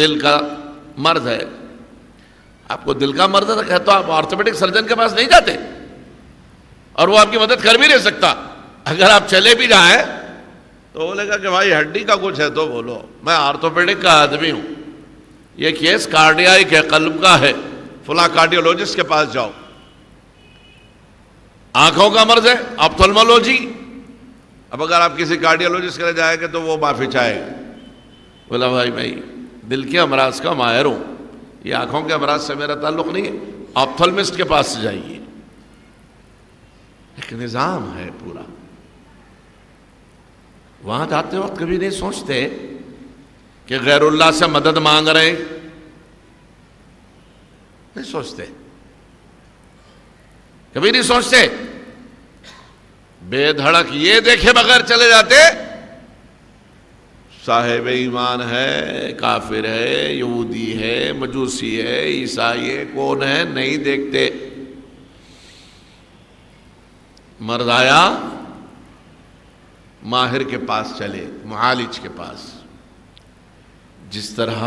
دل کا مرض ہے، آپ کو دل کا مرض ہے تو آپ آرتھوپیڈک سرجن کے پاس نہیں جاتے، اور وہ آپ کی مدد کر بھی نہیں سکتا۔ اگر آپ چلے بھی جائیں تو بولے گا کہ بھائی ہڈی کا کچھ ہے تو بولو، میں آرتھوپیڈک کا آدمی ہوں، یہ کیس کارڈیاک ہے، قلب کا ہے، فلاں کارڈیولوجسٹ کے پاس جاؤ۔ آنکھوں کا مرض ہے، آپتھلمولوجی، اب اگر آپ کسی کارڈیولوجسٹ کے جائیں گے تو وہ معافی چاہے گا، بولا بھائی دل کے امراض کا ماہر ہوں، یہ آنکھوں کے امراض سے میرا تعلق نہیں ہے، آپتھلمسٹ کے پاس سے جائیے۔ ایک نظام ہے پورا، وہاں جاتے وقت کبھی نہیں سوچتے کہ غیر اللہ سے مدد مانگ رہے ہیں، نہیں سوچتے، کبھی نہیں سوچتے، بے دھڑک یہ دیکھے بغیر چلے جاتے صاحب ایمان ہے، کافر ہے، یہودی ہے، مجوسی ہے، عیسائی ہے، کون ہے، نہیں دیکھتے۔ مرض آیا ماہر کے پاس چلے، معالج کے پاس۔ جس طرح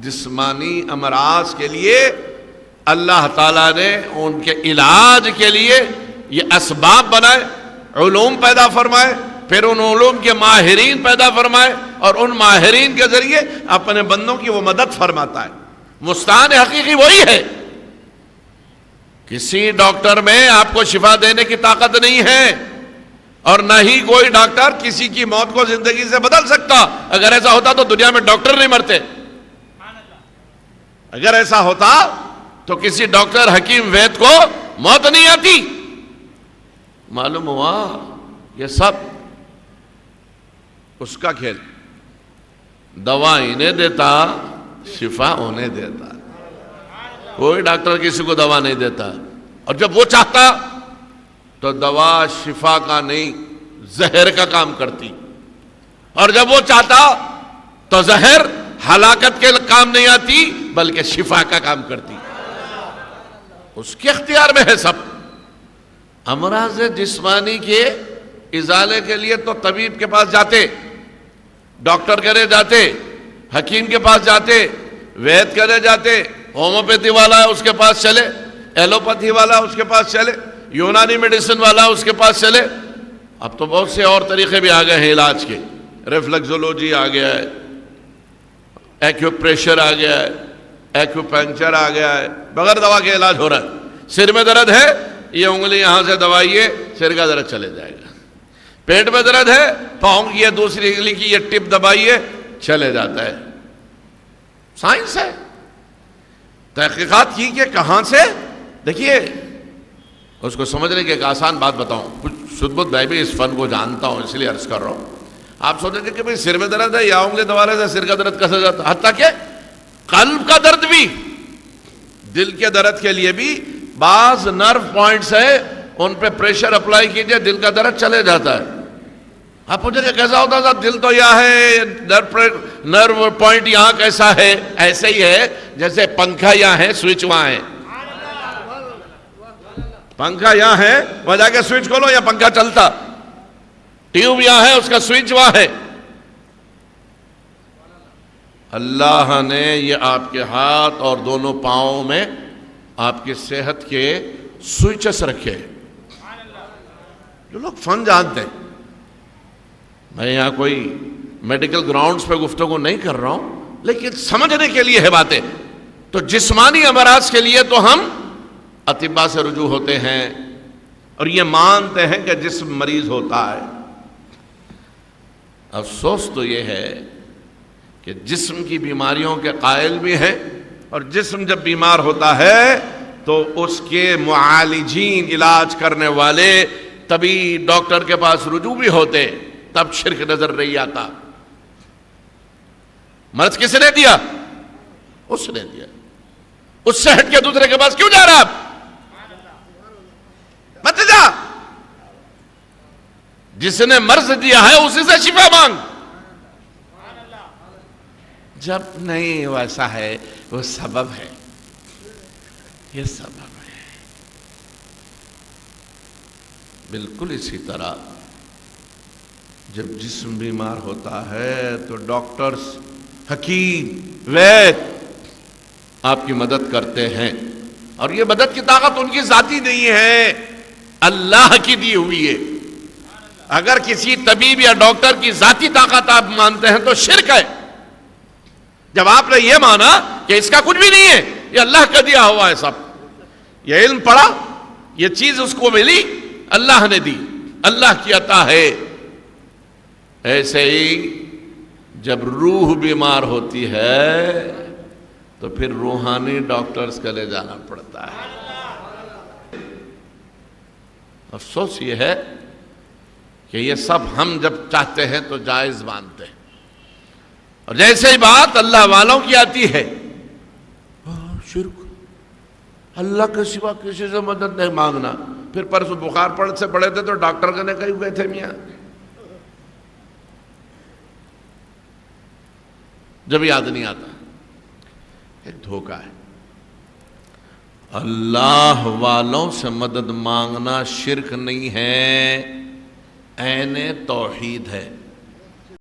جسمانی امراض کے لیے اللہ تعالیٰ نے ان کے علاج کے لیے یہ اسباب بنائے، علوم پیدا فرمائے، پھر ان علوم کے ماہرین پیدا فرمائے، اور ان ماہرین کے ذریعے اپنے بندوں کی وہ مدد فرماتا ہے۔ مستعان حقیقی وہی ہے، کسی ڈاکٹر میں آپ کو شفا دینے کی طاقت نہیں ہے، اور نہ ہی کوئی ڈاکٹر کسی کی موت کو زندگی سے بدل سکتا۔ اگر ایسا ہوتا تو دنیا میں ڈاکٹر نہیں مرتے، اگر ایسا ہوتا تو کسی ڈاکٹر حکیم وید کو موت نہیں آتی۔ معلوم ہوا یہ سب اس کا کھیل، دوا انہیں دیتا، شفا انہیں دیتا، کوئی ڈاکٹر کسی کو دوا نہیں دیتا، اور جب وہ چاہتا تو دوا شفا کا نہیں زہر کا کام کرتی، اور جب وہ چاہتا تو زہر ہلاکت کے کام نہیں آتی بلکہ شفا کا کام کرتی، اس کے اختیار میں ہے سب۔ امراض جسمانی کے ازالے کے لیے تو طبیب کے پاس جاتے، ڈاکٹر کے جاتے، حکیم کے پاس جاتے، وید کے جاتے، ہومیوپیتھی والا ہے اس کے پاس چلے، ایلوپیتھی والا اس کے پاس چلے، یونانی میڈیسن والا اس کے پاس چلے۔ اب تو بہت سے اور طریقے بھی آ گئے ہیں علاج کے، ریفلیکسولوجی آ گیا ہے، ایکیوپریشر آ گیا ہے، ایکیوپنکچر آ گیا ہے، بغیر دوا کے علاج ہو رہا ہے۔ سر میں درد ہے، یہ انگلی یہاں سے دبائیے، سر کا درد چلے جائے گا۔ پیٹ میں درد ہے، پاؤں کی یہ دوسری انگلی کی یہ ٹپ دبائیے، چلے جاتا ہے۔ سائنس ہے، تحقیقات کی کہ کہاں سے۔ دیکھیے اس کو سمجھنے کی ایک آسان بات بتاؤں، کچھ شدبت میں بھی اس فن کو جانتا ہوں اس لیے عرض کر رہا ہوں۔ آپ سوچیں گے کہ بھئی سر میں درد ہے یا انگلی دبانے سے سر کا درد کیسے جاتا ہے، حتیٰ کہ قلب کا درد بھی، دل کے درد کے لیے بھی بعض نرو پوائنٹس ہیں، ان پہ پریشر اپلائی کیجئے، دل کا درد چلے جاتا ہے۔ آپ پوچھیں کہ کیسا ہوتا ہے، دل تو یہاں ہے، نرو پوائنٹ یہاں کیسا ہے؟ ایسے ہی ہے جیسے پنکھا یہاں ہے، سوئچ وہاں ہے۔ پنکھا یہاں ہے، وہاں جا کے سوئچ کھولو یا پنکھا چلتا، ٹیوب یہاں ہے، اس کا سوئچ وہاں ہے۔ اللہ نے یہ آپ کے ہاتھ اور دونوں پاؤں میں آپ کی صحت کے سوئچز رکھے۔ جو لوگ فن جانتے ہیں، میں یہاں کوئی میڈیکل گراؤنڈز پہ گفتگو نہیں کر رہا ہوں، لیکن سمجھنے کے لیے ہے باتیں۔ تو جسمانی امراض کے لیے تو ہم اطباء سے رجوع ہوتے ہیں، اور یہ مانتے ہیں کہ جسم مریض ہوتا ہے۔ افسوس تو یہ ہے کہ جسم کی بیماریوں کے قائل بھی ہیں، اور جسم جب بیمار ہوتا ہے تو اس کے معالجین، علاج کرنے والے طبیب ڈاکٹر کے پاس رجوع بھی ہوتے، تب شرک نظر نہیں آتا۔ مرض کس نے دیا؟ اس نے دیا، اس سے ہٹ کے دوسرے کے پاس کیوں جا رہا؟ مت جا، جس نے مرض دیا ہے اسی سے شفا مانگ۔ جب نہیں ویسا ہے، وہ سبب ہے، یہ سبب ہے۔ بالکل اسی طرح جب جسم بیمار ہوتا ہے تو ڈاکٹرز حکیم وید آپ کی مدد کرتے ہیں، اور یہ مدد کی طاقت ان کی ذاتی نہیں ہے، اللہ کی دی ہوئی ہے۔ اگر کسی طبیب یا ڈاکٹر کی ذاتی طاقت آپ مانتے ہیں تو شرک ہے۔ جب آپ نے یہ مانا کہ اس کا کچھ بھی نہیں ہے، یہ اللہ کا دیا ہوا ہے، سب یہ علم پڑھا، یہ چیز اس کو ملی، اللہ نے دی، اللہ کی عطا ہے۔ ایسے ہی جب روح بیمار ہوتی ہے تو پھر روحانی ڈاکٹرز کے لے جانا پڑتا ہے۔ افسوس یہ ہے کہ یہ سب ہم جب چاہتے ہیں تو جائز مانتے ہیں، اور جیسے ہی بات اللہ والوں کی آتی ہے، شرک، اللہ کے سوا کسی سے مدد نہیں مانگنا۔ پھر پرسوں بخار سے پڑے تھے تو ڈاکٹر کے نے کہیں ہوئے تھے میاں، جب یاد نہیں آتا، ایک دھوکہ ہے۔ اللہ والوں سے مدد مانگنا شرک نہیں ہے، عین توحید ہے۔